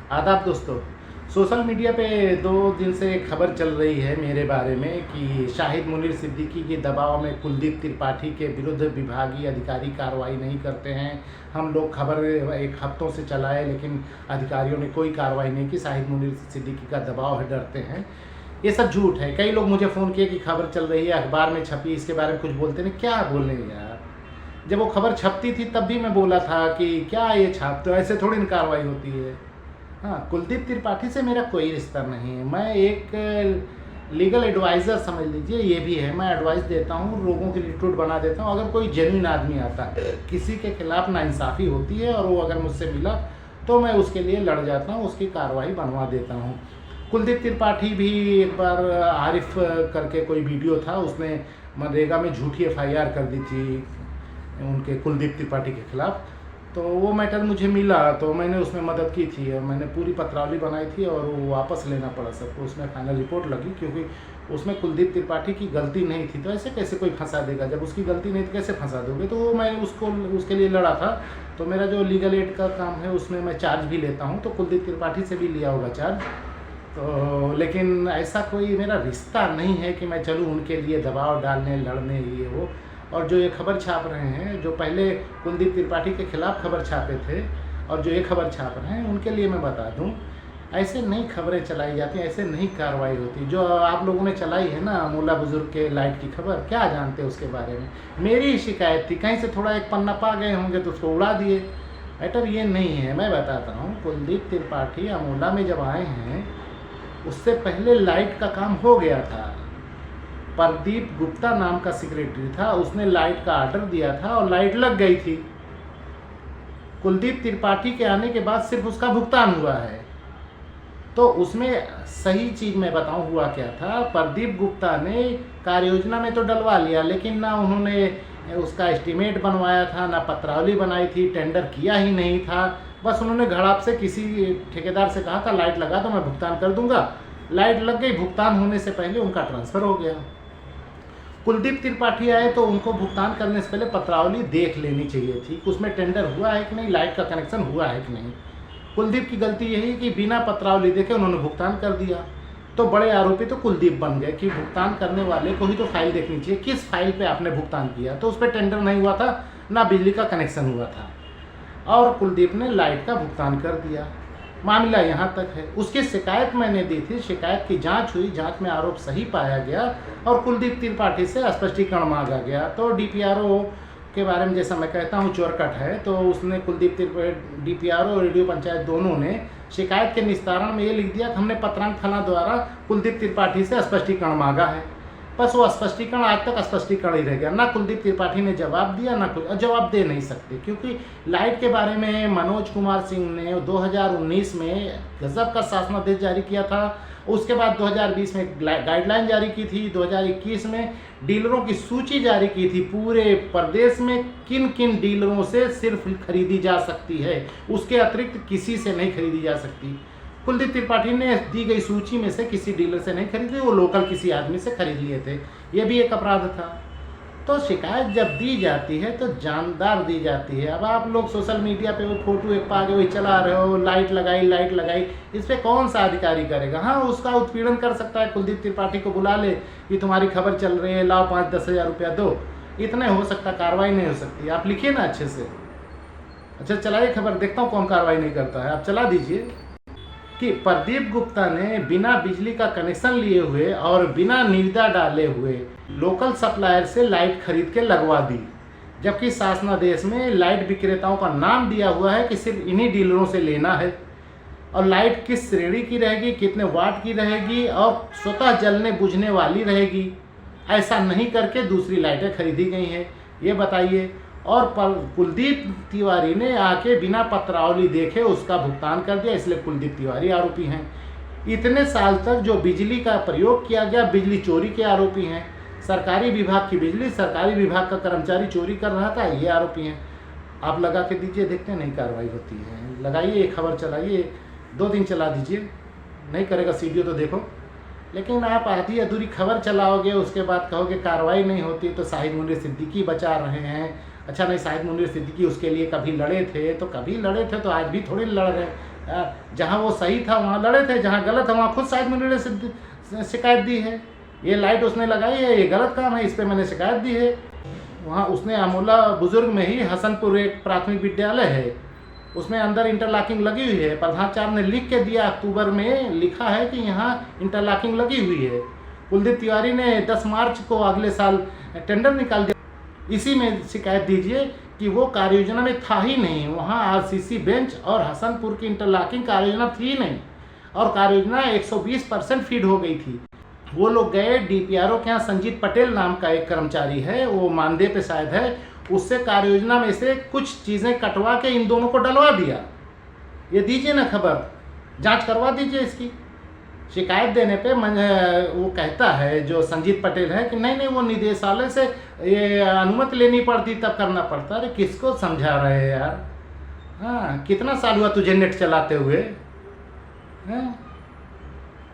आदाब दोस्तों। Social media पे 2 दिन से खबर चल रही है मेरे बारे में कि शाहिद मुनीर सिद्दीकी के दबाव में कुलदीप त्रिपाठी के विरुद्ध विभागीय अधिकारी कार्रवाई नहीं करते हैं। हम लोग खबर एक हफ्तों से चलाए लेकिन अधिकारियों ने कोई कार्रवाई नहीं की। शाहिद मुनीर सिद्दीकी का दबाव है, डरते हैं। ये सब झूठ है। कई लोग मुझे फ़ोन किए कि खबर चल रही है, अखबार में छपी, इसके बारे में कुछ बोलते नहीं। क्या बोलें यार, जब वो खबर छपती थी तब भी मैं बोला था कि क्या ये छापते हो, ऐसे थोड़ी ना कार्रवाई होती है। हाँ, कुलदीप त्रिपाठी से मेरा कोई रिश्ता नहीं है। मैं एक लीगल एडवाइज़र समझ लीजिए, ये भी है। मैं एडवाइस देता हूँ, लोगों की रिक्रूट बना देता हूँ। अगर कोई जेन्युइन आदमी आता है, किसी के खिलाफ नाइंसाफ़ी होती है और वो अगर मुझसे मिला तो मैं उसके लिए लड़ जाता हूँ, उसकी कार्रवाई बनवा देता हूँ। कुलदीप त्रिपाठी भी एक बार आरिफ करके कोई वीडियो था, उसने मनरेगा में झूठी एफआईआर कर दी थी उनके कुलदीप त्रिपाठी के खिलाफ। तो वो मैटर मुझे मिला तो मैंने उसमें मदद की थी और मैंने पूरी पत्रावली बनाई थी और वो वापस लेना पड़ा सबको। उसमें फाइनल रिपोर्ट लगी क्योंकि उसमें कुलदीप त्रिपाठी की गलती नहीं थी। तो ऐसे कैसे कोई फंसा देगा, जब उसकी गलती नहीं तो कैसे फंसा दोगे। तो वो मैं उसके लिए लड़ा था। तो मेरा जो लीगल एड का काम है उसमें मैं चार्ज भी लेता हूँ, तो कुलदीप त्रिपाठी से भी लिया होगा चार्ज। तो लेकिन ऐसा कोई मेरा रिश्ता नहीं है कि मैं चलूँ उनके लिए दबाव डालने, लड़ने, ये वो। और जो ये खबर छाप रहे हैं, जो पहले कुलदीप त्रिपाठी के खिलाफ खबर छापे थे और जो ये खबर छाप रहे हैं, उनके लिए मैं बता दूं, ऐसे नहीं खबरें चलाई जाती, ऐसे नहीं कार्रवाई होती। जो आप लोगों ने चलाई है ना मुल्ला बुजुर्ग के लाइट की खबर, क्या जानते हैं उसके बारे में। मेरी ही शिकायत थी, कहीं से थोड़ा एक पन्ना पा गए होंगे तो उसको उड़ा दिए। मैटर ये नहीं है। मैं बताता हूँ, कुलदीप त्रिपाठी अमोला में जब आए हैं उससे पहले लाइट का काम हो गया था। प्रदीप गुप्ता नाम का सेक्रेटरी था, उसने लाइट का ऑर्डर दिया था और लाइट लग गई थी। कुलदीप त्रिपाठी के आने के बाद सिर्फ उसका भुगतान हुआ है। तो उसमें सही चीज़ मैं बताऊं हुआ क्या था। प्रदीप गुप्ता ने कार्य योजना में तो डलवा लिया, लेकिन ना उन्होंने उसका एस्टीमेट बनवाया था, ना पत्रावली बनाई थी, टेंडर किया ही नहीं था। बस उन्होंने घड़ाप से किसी ठेकेदार से कहा था लाइट लगा दो, मैं भुगतान कर दूंगा। लाइट लग गई, भुगतान होने से पहले उनका ट्रांसफ़र हो गया। कुलदीप त्रिपाठी आए तो उनको भुगतान करने से पहले पत्रावली देख लेनी चाहिए थी कि उसमें टेंडर हुआ है कि नहीं, लाइट का कनेक्शन हुआ है कि नहीं। कुलदीप की गलती यही कि बिना पत्रावली देखे उन्होंने भुगतान कर दिया। तो बड़े आरोपी तो कुलदीप बन गए कि भुगतान करने वाले को ही तो फाइल देखनी चाहिए, किस फाइल पे आपने भुगतान किया। तो उस पर टेंडर नहीं हुआ था, ना बिजली का कनेक्शन हुआ था, और कुलदीप ने लाइट का भुगतान कर दिया। मामला यहाँ तक है। उसकी शिकायत मैंने दी थी, शिकायत की जांच हुई, जांच में आरोप सही पाया गया और कुलदीप त्रिपाठी से स्पष्टीकरण मांगा गया। तो डीपीआरओ के बारे में जैसा मैं कहता हूँ चोरकट है, तो उसने कुलदीप त्रिपाठी, डीपीआरओ और रेडियो पंचायत दोनों ने शिकायत के निस्तारण में ये लिख दिया कि हमने पत्रांक थाना द्वारा कुलदीप त्रिपाठी से स्पष्टीकरण मांगा है। बस वो स्पष्टीकरण आज तक स्पष्टीकरण ही रह गया। ना कुलदीप त्रिपाठी ने जवाब दिया, ना कुछ जवाब दे नहीं सकते, क्योंकि लाइट के बारे में मनोज कुमार सिंह ने 2019 में गजब का शासनादेश जारी किया था। उसके बाद 2020 में गाइडलाइन जारी की थी। 2021 में डीलरों की सूची जारी की थी, पूरे प्रदेश में किन किन डीलरों से सिर्फ खरीदी जा सकती है, उसके अतिरिक्त किसी से नहीं खरीदी जा सकती। कुलदीप त्रिपाठी ने दी गई सूची में से किसी डीलर से नहीं खरीदे, वो लोकल किसी आदमी से खरीद लिए थे। ये भी एक अपराध था। तो शिकायत जब दी जाती है तो जानदार दी जाती है। अब आप लोग सोशल मीडिया पे वो फोटो एक पागे वही चला रहे हो, लाइट लगाई, इस पर कौन सा अधिकारी करेगा। हाँ, उसका उत्पीड़न कर सकता है, कुलदीप त्रिपाठी को बुला ले कि तुम्हारी खबर चल रही है, लाओ 5-10 हज़ार रुपया दो, इतने हो सकता, कार्रवाई नहीं हो सकती। आप लिखिए ना अच्छे से। अच्छा, चलाइए खबर, देखता हूँ कौन कार्रवाई नहीं करता है। आप चला दीजिए कि प्रदीप गुप्ता ने बिना बिजली का कनेक्शन लिए हुए और बिना निविदा डाले हुए लोकल सप्लायर से लाइट खरीद के लगवा दी, जबकि शासनादेश में लाइट विक्रेताओं का नाम दिया हुआ है कि सिर्फ इन्हीं डीलरों से लेना है, और लाइट किस श्रेणी की रहेगी, कितने वाट की रहेगी और स्वतः जलने बुझने वाली रहेगी। ऐसा नहीं करके दूसरी लाइटें खरीदी गई हैं, ये बताइए। और कुलदीप तिवारी ने आके बिना पत्रावली देखे उसका भुगतान कर दिया, इसलिए कुलदीप तिवारी आरोपी हैं। इतने साल तक जो बिजली का प्रयोग किया गया, बिजली चोरी के आरोपी हैं। सरकारी विभाग की बिजली सरकारी विभाग का कर्मचारी चोरी कर रहा था, ये आरोपी हैं। आप लगा के दीजिए, देखते हैं नहीं कार्रवाई होती है। लगाइए, खबर चलाइए, 2 दिन चला दीजिए, नहीं करेगा सीडीओ तो देखो। लेकिन आप आधी अधूरी खबर चलाओगे, उसके बाद कहोगे कार्रवाई नहीं होती, तो शाहिद मुनीर सिद्दीकी बचा रहे हैं। अच्छा, नहीं, शाहिद मुनीर सिद्दीकी उसके लिए कभी लड़े थे तो आज भी थोड़ी लड़ रहे हैं। जहाँ वो सही था वहाँ लड़े थे, जहाँ गलत है वहाँ खुद शाहिद मुनीर ने शिकायत दी है। ये लाइट उसने लगाई है, ये गलत काम है, इस पर मैंने शिकायत दी है। वहाँ उसने अमोला बुजुर्ग में ही हसनपुर एक प्राथमिक विद्यालय है, उसमें अंदर इंटरलॉकिंग लगी हुई है। प्रधानाचार्य ने लिख के दिया, अक्टूबर में लिखा है कि यहाँ इंटरलॉकिंग लगी हुई है। कुलदीप तिवारी ने 10 मार्च को अगले साल टेंडर निकाल दिया। इसी में शिकायत दीजिए कि वो कार्य योजना में था ही नहीं। वहाँ आरसीसी बेंच और हसनपुर की इंटरलॉकिंग कार्य योजना थी नहीं, और कार्य योजना 120% फीड हो गई थी। वो लोग गए डीपीआरओ के यहाँ, संजीत पटेल नाम का एक कर्मचारी है, वो मानदेय पे शायद है, उससे कार्य योजना में से कुछ चीज़ें कटवा के इन दोनों को डलवा दिया। ये दीजिए ना खबर, जांच करवा दीजिए इसकी। शिकायत देने पे वो कहता है जो संजीत पटेल है कि नहीं वो निदेशालय से ये अनुमति लेनी पड़ती तब करना पड़ता। अरे किसको समझा रहे हैं यार? हाँ, कितना साल हुआ तुझे नेट चलाते हुए?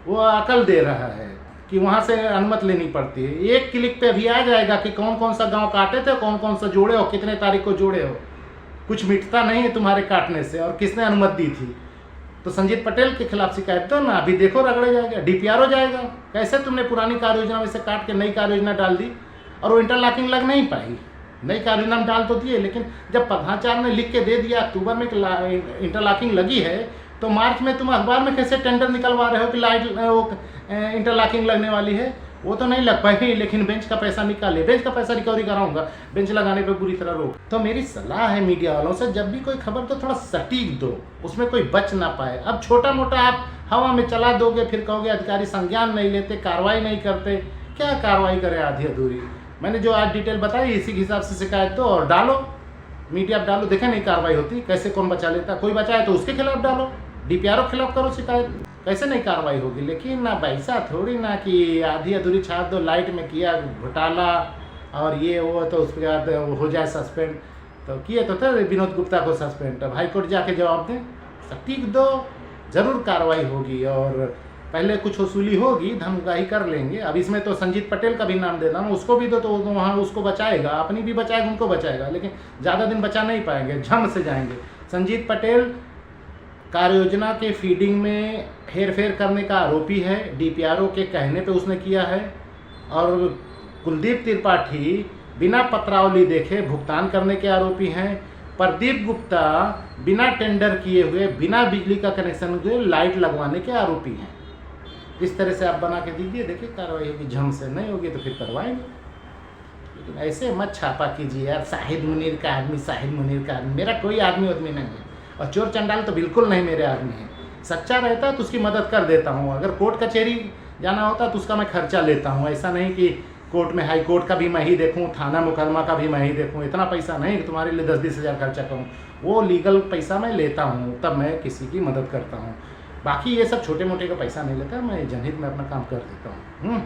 वो अकल दे रहा है कि वहाँ से अनुमति लेनी पड़ती है। एक क्लिक पे अभी आ जाएगा कि कौन कौन सा गांव काटे थे, कौन कौन सा जोड़े हो, कितने तारीख को जोड़े हो। कुछ मिटता नहीं है तुम्हारे काटने से, और किसने अनुमति दी थी। तो संजीत पटेल के खिलाफ शिकायत दो ना, अभी देखो रगड़े जाएगा, डीपीआरओ जाएगा। कैसे तुमने पुरानी कार्य योजना में से काट के नई कार्य योजना डाल दी, और वो इंटरलॉकिंग लग नहीं पाई। नई कार्य योजना में डाल तो दिए, लेकिन जब प्रधानाचार्य ने लिख के दे दिया अक्टूबर में इंटरलॉकिंग लगी है, तो मार्च में तुम अखबार में कैसे टेंडर निकलवा रहे हो कि लाइट वो इंटरलॉकिंग लगने वाली है? वो तो नहीं लग पाएगी, लेकिन बेंच का पैसा निकाले, बेंच का पैसा रिकवरी कराऊंगा, बेंच लगाने पे बुरी तरह रोक। तो मेरी सलाह है मीडिया वालों से, जब भी कोई खबर तो थोड़ा सटीक दो, उसमें कोई बच ना पाए। अब छोटा मोटा आप हवा में चला दोगे, फिर कहोगे अधिकारी संज्ञान नहीं लेते, कार्रवाई नहीं करते। क्या कार्रवाई करें आधी अधूरी? मैंने जो आज डिटेल बताई इसी के हिसाब से शिकायत दो और डालो, मीडिया पर डालो, देखें नहीं कार्रवाई होती, कैसे कौन बचा लेता। कोई बचाए तो उसके खिलाफ डालो, डीपीआरओ के खिलाफ करो शिकायत, कैसे नहीं कार्रवाई होगी। लेकिन ना पैसा थोड़ी ना कि आधी अधूरी छाप दो, लाइट में किया घोटाला और ये वो, तो उसके बाद हो जाए सस्पेंड। तो किए तो थे विनोद गुप्ता को सस्पेंड, अब हाईकोर्ट जाके जवाब दें, सटीक दो, ज़रूर कार्रवाई होगी। और पहले कुछ वसूली होगी, धन उगाही कर लेंगे। अब इसमें तो संजीत पटेल का भी नाम देना, उसको भी दो तो वहाँ उसको बचाएगा, अपनी भी बचाएगा, उनको बचाएगा, लेकिन ज़्यादा दिन बचा नहीं पाएंगे, झम से जाएंगे। संजीत पटेल कार्य योजना के फीडिंग में हेरफेर करने का आरोपी है, डीपीआरओ के कहने पे उसने किया है। और कुलदीप त्रिपाठी बिना पत्रावली देखे भुगतान करने के आरोपी हैं। प्रदीप गुप्ता बिना टेंडर किए हुए, बिना बिजली का कनेक्शन हुए लाइट लगवाने के आरोपी हैं। इस तरह से आप बना के दीजिए, देखिए कार्रवाई होगी, झम से नहीं होगी तो फिर करवाएंगे। लेकिन ऐसे मत छापा कीजिए यार, शाहिद मुनीर का आदमी, शाहिद मुनीर का आदमी। मेरा कोई आदमी उदमी नहीं है, और चोर चंडाल तो बिल्कुल नहीं मेरे आदमी है। सच्चा रहता तो उसकी मदद कर देता हूँ, अगर कोर्ट कचहरी जाना होता तो उसका मैं खर्चा लेता हूँ। ऐसा नहीं कि कोर्ट में हाई कोर्ट का भी मैं ही देखूँ, थाना मुकदमा का भी मैं ही देखूँ, इतना पैसा नहीं कि तुम्हारे लिए 10-20 हज़ार खर्चा करूँ। वो लीगल पैसा मैं लेता हूँ, तब मैं किसी की मदद करता हूँ। बाकी ये सब छोटे मोटे का पैसा नहीं लेता, मैं जनहित में अपना काम कर देता हूँ।